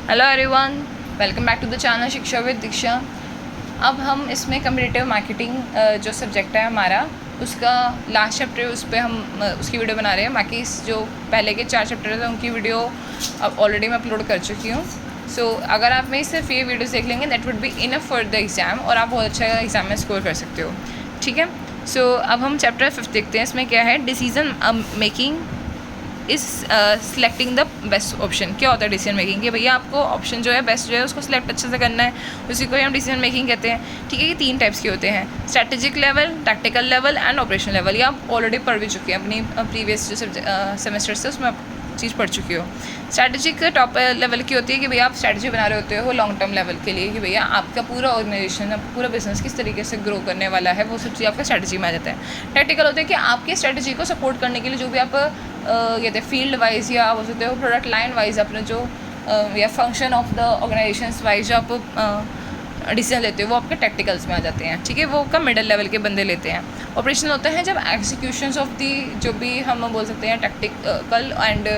Hello everyone, welcome back to the channel Shiksha with Diksha. अब हम इसमें कम्पिटिटिव मार्केटिंग जो सब्जेक्ट है हमारा, उसका लास्ट चैप्टर उस पर हम उसकी वीडियो बना रहे हैं। बाकी जो पहले के 4 चैप्टर थे उनकी वीडियो अब ऑलरेडी मैं अपलोड कर चुकी हूँ। सो अगर आप में सिर्फ ये वीडियोस देख लेंगे that would be enough for the exam, और आप बहुत अच्छा एग्ज़ाम में स्कोर कर सकते हो। ठीक है, सो अब हम चैप्टर 5 देखते हैं। इसमें क्या है, डिसीजन मेकिंग इस सिलेक्टिंग द बेस्ट ऑप्शन। क्या होता है डिसीजन मेकिंग? कि भैया आपको ऑप्शन जो है बेस्ट जो है उसको सिलेक्ट अच्छे से करना है, उसी को ही हम डिसीजन मेकिंग कहते हैं। ठीक है, ये 3 टाइप्स के होते हैं, strategic level, tactical level and operational level. ये आप ऑलरेडी पढ़ भी चुके हैं अपनी प्रीवियस जो सेमेस्टर से, उसमें आप चीज़ पढ़ चुकी हो। स्ट्रैटेजिक टॉप लेवल की होती है कि भैया आप स्ट्रैटेजी बना रहे होते हो लॉन्ग टर्म लेवल के लिए, कि भैया आपका पूरा ऑर्गेनाइजेशन, पूरा बिजनेस किस तरीके से ग्रो करने वाला है, वो सब चीज़ आपका स्ट्रैटेजी में आ जाता है। टैक्टिकल होता है कि आपकी स्ट्रैटेजी को सपोर्ट करने के लिए जो भी आप कहते हैं फील्ड वाइज या हो सकते हो प्रोडक्ट लाइन वाइज अपने जो या function of the organisations wise जो आप डिसीजन लेते हो वो आपके टैक्टिकल्स में आ जाते हैं। ठीक है, वो का मिडिल लेवल के बंदे लेते हैं। ऑपरेशनल होता है जब एग्जीक्यूशंस ऑफ दी जो भी हम बोल सकते हैं टैक्टिकल एंड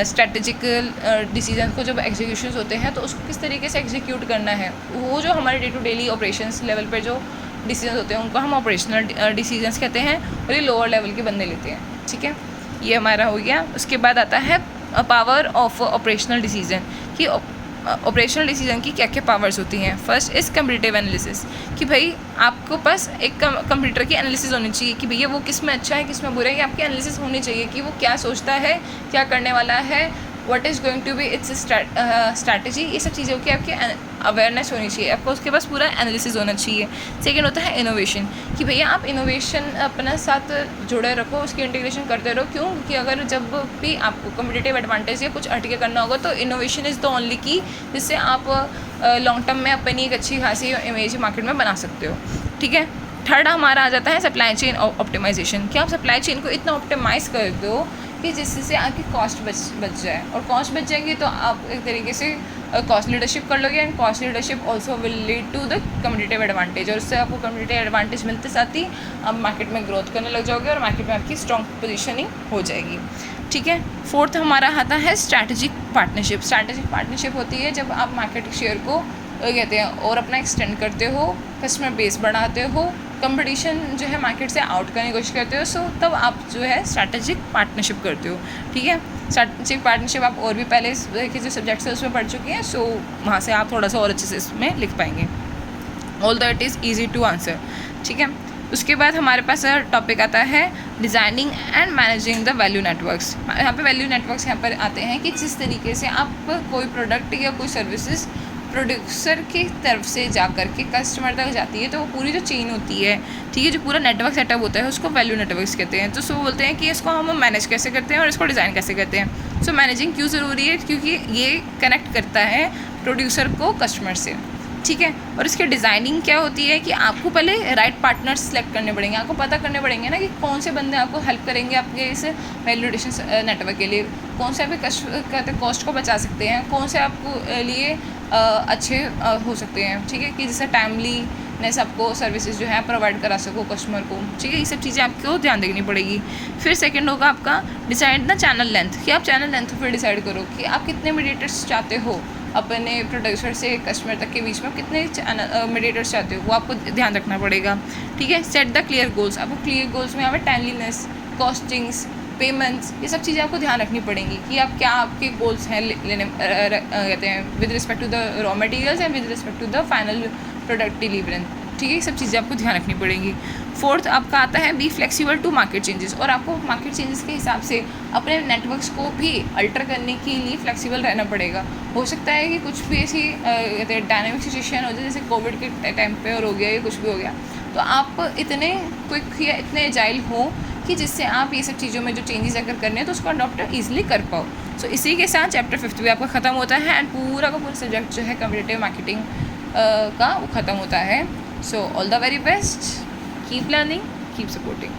स्ट्रैटेजिकल डिसीजन को जब एग्जीक्यूशंस होते हैं तो उसको किस तरीके से एग्जीक्यूट करना है, वो जो हमारे day to daily operations level पर जो डिसीजन होते हैं उनको हम ऑपरेशनल डिसीजंस कहते हैं, और ये लोअर लेवल के बंदे लेते हैं। ठीक है, ये हमारा हो गया। उसके बाद आता है पावर ऑफ ऑपरेशनल डिसीजन, कि ऑपरेशनल डिसीजन की क्या क्या पावर्स होती हैं। फर्स्ट इज़ कंप्यूटिव एनालिसिस, कि भाई आपको पास एक कंप्यूटर की एनालिसिस होनी चाहिए कि भैया वो किस में अच्छा है किस में बुरा है, ये आपकी एनालिसिस होनी चाहिए कि वो क्या सोचता है, क्या करने वाला है, what is going to be its strategy. ये सब चीज़ों की आपकी अवेयरनेस होनी चाहिए, आपको उसके पास पूरा एनालिसिस होना चाहिए। सेकेंड होता है इनोवेशन, कि भैया आप इनोवेशन अपने साथ जुड़े रखो, उसकी इंटीग्रेशन करते रहो। क्यों? कि अगर जब भी आपको कम्पिटिटिव एडवांटेज या कुछ हटके करना होगा तो इनोवेशन इज़ द ओनली की, जिससे आप लॉन्ग टर्म में अपनी एक अच्छी खासी इमेज मार्केट में बना सकते हो। ठीक है, थर्ड हमारा आ जाता है सप्लाई चेन ऑप्टिमाइजेशन, कि आप सप्लाई चेन को इतना ऑप्टिमाइज़ कर दो कि जिससे आपकी कॉस्ट बच जाए, और कॉस्ट बच जाएंगी तो आप एक तरीके से कॉस्ट लीडरशिप कर लोगे, and cost leadership also will lead to the competitive advantage, और उससे आपको कम्पिटिटिव एडवांटेज मिलते साथ ही आप मार्केट में ग्रोथ करने लग जाओगे और मार्केट में आपकी स्ट्रॉन्ग पोजीशनिंग हो जाएगी। ठीक है, फोर्थ हमारा आता है स्ट्रैटेजिक पार्टनरशिप। स्ट्रैटेजिक पार्टनरशिप होती है जब आप मार्केट शेयर को कहते हैं और अपना एक्सटेंड करते हो, कस्टमर बेस बढ़ाते हो, कंपटीशन जो है मार्केट से आउट करने की कोशिश करते हो, सो तब आप जो है स्ट्रैटेजिक पार्टनरशिप करते हो। ठीक है, स्ट्रैटेजिक पार्टनरशिप आप और भी पहले के जो सब्जेक्ट्स है उसमें पढ़ चुके हैं, सो वहाँ से आप थोड़ा सा और अच्छे से इसमें लिख पाएंगे। All that is easy to answer. ठीक है, उसके बाद हमारे पास टॉपिक आता है designing and managing the value networks. यहाँ पे वैल्यू नेटवर्क्स यहाँ पर आते हैं कि जिस तरीके से आप कोई प्रोडक्ट या कोई सर्विसेज प्रोड्यूसर की तरफ से जा कर के कस्टमर तक जाती है, तो वो पूरी जो चेन होती है, ठीक है, जो पूरा नेटवर्क सेटअप होता है उसको वैल्यू नेटवर्क्स कहते हैं। तो सो बोलते हैं कि इसको हम मैनेज कैसे करते हैं और इसको डिज़ाइन कैसे करते हैं। सो मैनेजिंग क्यों ज़रूरी है? क्योंकि ये कनेक्ट करता है प्रोड्यूसर को कस्टमर से। ठीक है, और इसकी डिज़ाइनिंग क्या होती है कि आपको पहले राइट पार्टनर्स सेलेक्ट करने पड़ेंगे, आपको पता करने पड़ेंगे ना कि कौन से बंदे आपको हेल्प करेंगे आपके इस वैल्यू एडिशन नेटवर्क के लिए, कौन से आपके कॉस्ट को बचा सकते हैं, कौन से आपको लिए अच्छे हो सकते हैं। ठीक है, कि जैसे टाइमलीनेस आपको सर्विसेज जो है प्रोवाइड करा सको कस्टमर को। ठीक है, ये सब चीज़ें आपको ध्यान देनी पड़ेगी। फिर सेकंड होगा आपका डिसाइड द चैनल लेंथ, कि आप चैनल लेंथ फिर डिसाइड करो कि आप कितने मीडिएटर्स चाहते हो अपने प्रोड्यूसर से कस्टमर तक के बीच में, कितने मीडिएटर्स चाहते हो वो आपको ध्यान रखना पड़ेगा। ठीक है, सेट द क्लियर गोल्स, आपको क्लियर गोल्स में यहाँ पर टाइमलीनेस, कॉस्टिंग्स, पेमेंट्स, ये सब चीज़ें आपको ध्यान रखनी पड़ेंगी कि आप क्या आपके गोल्स हैं लेने कहते हैं with respect to the raw materials and with respect to the final product deliverance. ठीक है, ये सब चीज़ें आपको ध्यान रखनी पड़ेंगी। फोर्थ आपका आता है be flexible to market changes, और आपको मार्केट चेंजेस के हिसाब से अपने नेटवर्क्स को भी अल्टर करने के लिए फ्लेक्सिबल रहना पड़ेगा। हो सकता है कि कुछ भी ऐसी कहते हैं डायनामिक सिचुएशन हो जाए, जैसे कोविड के टाइम पे और हो गया या कुछ भी हो गया, तो आप इतने क्विक या इतने एजाइल हो कि जिससे आप ये सब चीज़ों में जो चेंजेस अगर करने हैं तो उसको अडॉप्ट ईजिली कर पाओ। सो इसी के साथ चैप्टर 5 भी आपका ख़त्म होता है, एंड पूरा का पूरा सब्जेक्ट जो है कम्पिटिटिव मार्केटिंग का वो ख़त्म होता है। So all the very best, keep learning, keep supporting.